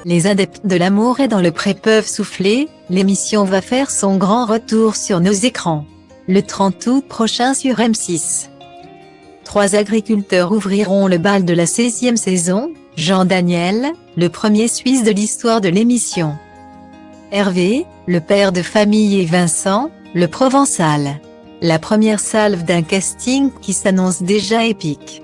Les adeptes de l'amour et dans le pré peuvent souffler, l'émission va faire son grand retour sur nos écrans. Le 30 août prochain sur M6. 3 agriculteurs ouvriront le bal de la 16e saison, Jean Daniel, le premier Suisse de l'histoire de l'émission. Hervé, le père de famille et Vincent, le Provençal. La première salve d'un casting qui s'annonce déjà épique.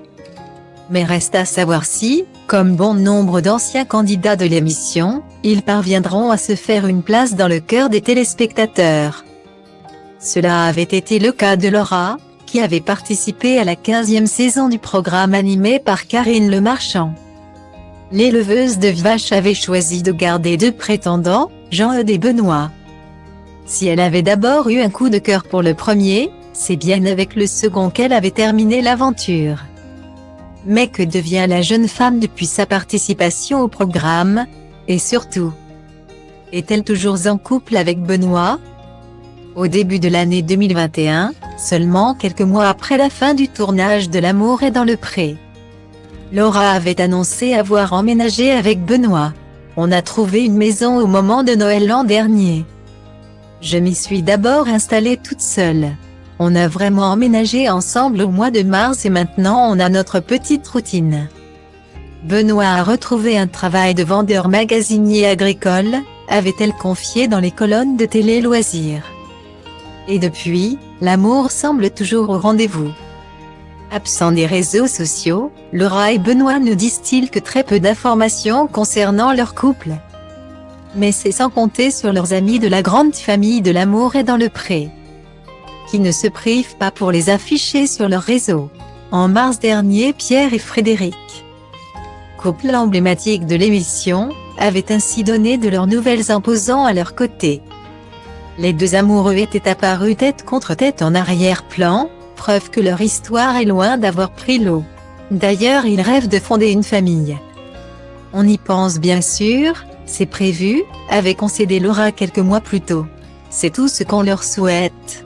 Mais reste à savoir si, comme bon nombre d'anciens candidats de l'émission, ils parviendront à se faire une place dans le cœur des téléspectateurs. Cela avait été le cas de Laura, qui avait participé à la 15e saison du programme animé par Karine Le Marchand. L'éleveuse de vaches avait choisi de garder 2 prétendants, Jean-Eudes et Benoît. Si elle avait d'abord eu un coup de cœur pour le premier, c'est bien avec le second qu'elle avait terminé l'aventure. Mais que devient la jeune femme depuis sa participation au programme? Et surtout, est-elle toujours en couple avec Benoît? Au début de l'année 2021, seulement quelques mois après la fin du tournage de L'amour est dans le pré, Laura avait annoncé avoir emménagé avec Benoît. On a trouvé une maison au moment de Noël l'an dernier. Je m'y suis d'abord installée toute seule. On a vraiment emménagé ensemble au mois de mars et maintenant on a notre petite routine. Benoît a retrouvé un travail de vendeur magasinier agricole, avait-elle confié dans les colonnes de Télé Loisirs. Et depuis, l'amour semble toujours au rendez-vous. Absents des réseaux sociaux, Laura et Benoît ne disent-ils que très peu d'informations concernant leur couple. Mais c'est sans compter sur leurs amis de la grande famille de L'amour est dans le pré, qui ne se privent pas pour les afficher sur leurs réseaux. En mars dernier, Pierre et Frédéric, couple emblématique de l'émission, avaient ainsi donné de leurs nouvelles en posant à leur côté. Les 2 amoureux étaient apparus tête contre tête en arrière-plan, preuve que leur histoire est loin d'avoir pris l'eau. D'ailleurs, ils rêvent de fonder une famille. On y pense bien sûr, c'est prévu, avait concédé Laura quelques mois plus tôt. C'est tout ce qu'on leur souhaite.